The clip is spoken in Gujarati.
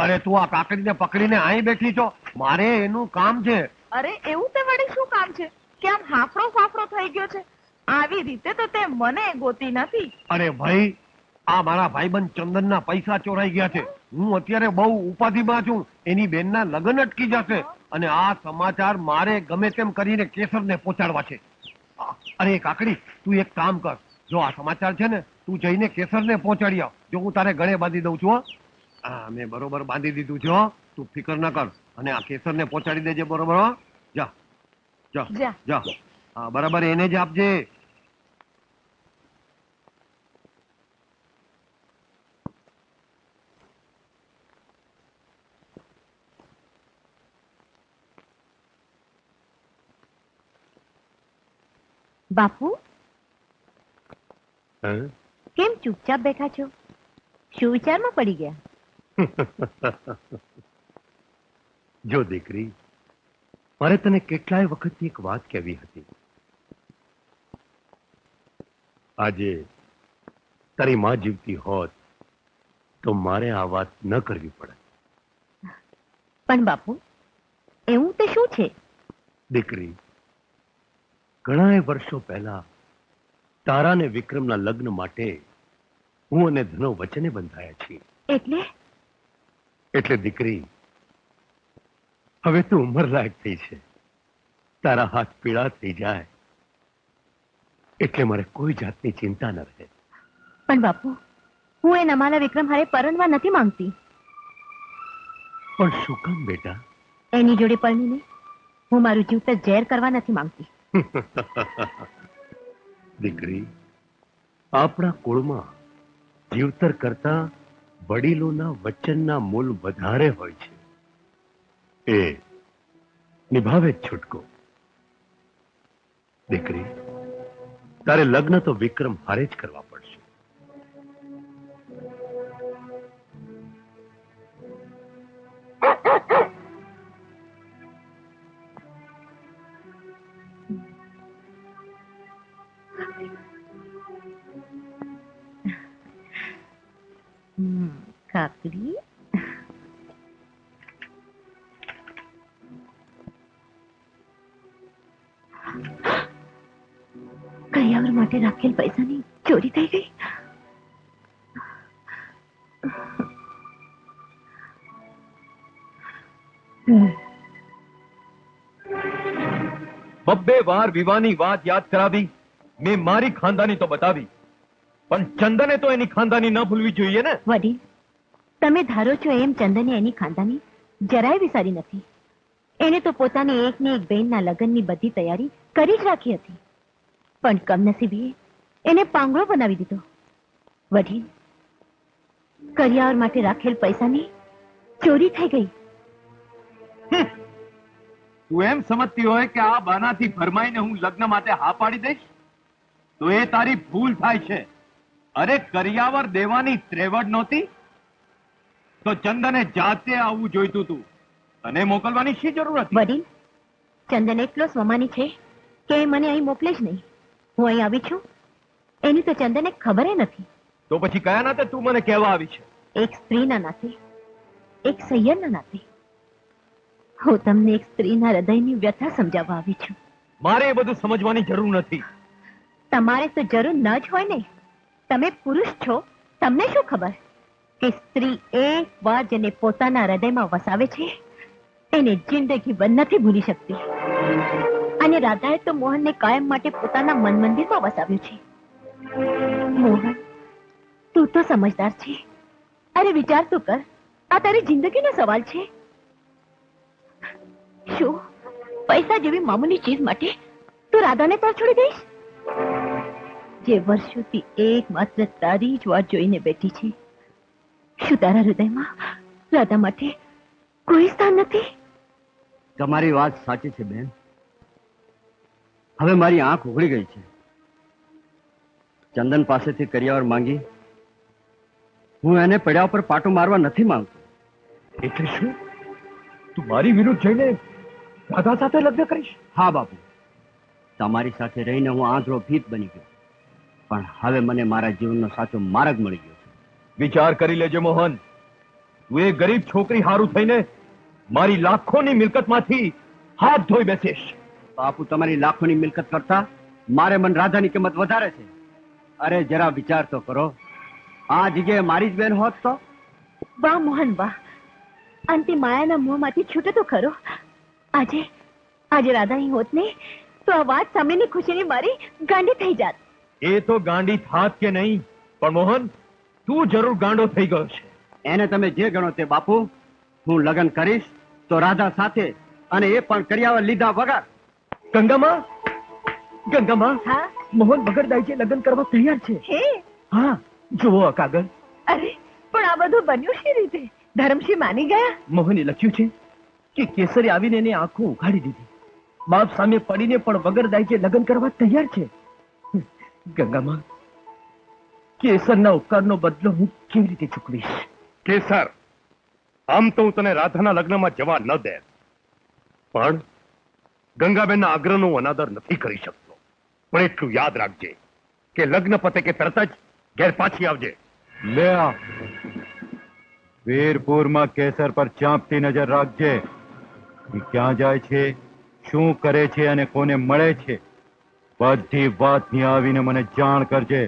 અરે તું આ કાકડીને પકડીને અહીં બેઠી છો, મારે એનું કામ છે. અરે એવું તે વળી શું કામ છે કે આમ હાફળો ફાફળો થઈ ગયો છે? આવી રીતે તો તે મને ગોતી નથી. અરે ભાઈ, આ મારા ભાઈબંધ ચંદનના પૈસા ચોરાઈ ગયા છે. હું અત્યારે બહુ ઉપાધિમાં છું. એની બેનના લગ્ન અટકી જશે અને આ સમાચાર મારે ગમે તેમ કરીને કેસરને પહોંચાડવા છે. અરે કાકડી, તું એક કામ કર, જો આ સમાચાર છે ને, તું જઈને કેસરને પહોંચાડી આવ. જો હું તારે ગળે બાંધી દઉં છું. હા, મેં બરોબર બાંધી દીધું છે. તું ફિકર ન કર અને આ કેસરને પહોંચાડી દેજે, બરોબર? જા જા જા. જા. હા, બરાબર એને જ આપજે. બાપુ, હે? કેમ ચૂપચાપ બેઠા છો? શું વિચારમાં પડી ગયા? જો દીકરી, મારે તને કેટલાય વખતથી એક વાત કહેવી હતી. આજે તારી માં જીવતી હોત તો મારે આ વાત ન કરવી પડે. પણ બાપુ, એવું તે શું છે? દીકરી, ઘણા વર્ષો પહેલા તારા અને વિક્રમના લગ્ન માટે હું અને ધનો વચને બંધાયા છીએ. એટલે દીકરી, હવે તું ઉંમર લાયક થઈ છે. તારા હાથ પીળા થઈ જાય એટલે મારે કોઈ જાતની ચિંતા ન રહે. પણ બાપુ, હું એ નમાલા વિક્રમ હારે પરણવા નથી માંગતી. પણ શું કામ બેટા? એની જોડે પરણીને હું મારું જીવતર ઝેર કરવા નથી માંગતી. દીકરી, આપણા કુળમાં જીવતર કરતા વડીલોના વચનના મૂલ વધારે હોય છે. એ નિભાવે જ છૂટકો. દીકરી, તારે લગ્ન તો વિક્રમ હારે જ કરવા પડશે. કાકડી, કરિયાવર માટે રાખેલ પૈસાની ચોરી થઈ ગઈ. બબ્બે વાર વિવાની વાત યાદ કરાવી. મેં મારી ખાનદાની તો બતાવી, પણ ચંદને તો એની ખાનદાની ન ભૂલવી જોઈએ ને. વડીલ, તમે ધારો છો એમ ચંદને એની ખાનદાની જરાય વિચારી નથી. એને તો પોતાની એક ને એક બહેનના લગ્નની બધી તૈયારી કરી જ રાખી હતી, પણ કમનસીબીએ એને પાંગળો બનાવી દીધો. વડીલ, કરિયાવર માટે રાખેલ પૈસાની ચોરી થઈ ગઈ. તું એમ સમજતી હોય કે આ બાનાથી ફરમાઈને હું લગ્ન માટે હા પાડી દઈશ, તો એ તારી ભૂલ થાય છે. અરે કરિયાવર દેવાની ત્રેવડ નહોતી તો ચંદને જાતે આવવું જોઈતું તું. તને મોકલવાની શી જરૂર હતી? વડીલ, ચંદન એટલો સ્વમાની છે કે એ મને અહીં મોકલે જ નહીં. હું અહીં આવી છું એની તો ચંદને ખબર નથી. તો પછી કયા નાતે તું મને કહેવા આવી છે? એક સ્ત્રીના નાતે, એક સૈયરના નાતે હું તમને એક સ્ત્રીના હૃદયની વ્યથા સમજાવવા આવી છું. મારે એ બધું સમજવાની જરૂર નથી. તમારે તો જરૂર ન જ હોય ને. તમે પુરુષ છો, તમને શું ખબર કે સ્ત્રી એક વાર જેને પોતાના હૃદયમાં વસાવે છે એને જિંદગીભર નથી ભૂલી શકતી. અને રાધાએ તો મોહનને કાયમ માટે પોતાના મન મંદિરમાં વસાવ્યું છે. મોહન, તું તો સમજદાર છે. અરે વિચાર તો કર, આ તારી જિંદગીનો સવાલ છે. શું પૈસા જેવી મામૂલી ચીજ માટે તું રાધાને તર છોડી દઈશ? જે વર્ષોથી એકમાત્ર તારી જ વાત જોઈને બેઠી છે, શું તારા હૃદયમાં રાધા માટે કોઈ સ્થાન નથી? તમારી વાત સાચી છે બેન. હવે મારી આંખ ઉઘડી ગઈ છે. ચંદન પાસેથી કરિયાવર માંગી હું એને પડ્યા ઉપર પાટો મારવા નથી માંગતો. એટલે શું તું મારી વિરુદ્ધ જઈને રાધા સાથે લગ્ન કરીશ? હા બાપુ, તમારી સાથે રહીને હું આંધળો ભીત બની ગયો, પણ હવે મને મારા જીવનનો સાચો માર્ગ મળી ગયો છે. વિચાર કરી લેજે મોહન. તું એ ગરીબ છોકરી હારું થઈને મારી લાખોની મિલકતમાંથી હાથ ધોઈ બેસીશ. બાપુ, તમારી લાખોની મિલકત કરતા મારે મન રાધાની કિંમત વધારે છે. અરે જરા વિચાર તો કરો, આ જગ્યાએ મારી જ બેન હોત તો? વાહ મોહન વાહ, અંતે માયાના મોંમાંથી છૂટે તો ખરો. આજે રાધા અહીં હોત ને તો આ વાત સામેની ખુશીની મારી ગાંડી થઈ જાત. એ તો ગાંડી થાત કે નહીં, પણ મોહન તું જરૂર ગાંડો થઈ ગયો છે. એને તમે જે ગણો તે બાપુ, હું લગ્ન કરીશ તો રાધા સાથે, અને એ પણ કર્યાવર લીધા વગર. ગંગામાં, ગંગામાં, હા મોહન બગડદાઈ લગ્ન કરવા તૈયાર છે. હે હા, જુઓ આ કાગળ. અરે પણ આ બધું બન્યું શી રીતે? ધરમસિંહ માની ગયા? મોહને લખ્યું છે કે કેસરે આવીને એને આંખો ઉઘાડી દીધી. બાપ સામે પડીને પણ વગર દાઈ લગ્ન કરવા તૈયાર છે. ગંગામાં, કેસરના ઉપકારનો બદલો હું કેવી રીતે ચૂકવીશ? કેસર, આમ તો હું તને રાધાના લગ્નમાં જવા ન દે, પણ ગંગાબેનના આગ્રહનો હું અનાદર નથી કરી શકતો. પણ એટલું યાદ રાખજે કે લગ્ન પતે કે તરત જ ઘેર પાછી આવજે. લે આ વીરપુરમાં કેસર પર ચાંપતી નજર રાખજે. એ ક્યાં જાય છે, શું કરે છે અને કોને મળે છે, બધી વાતની આવીને મને જાણ કરજે.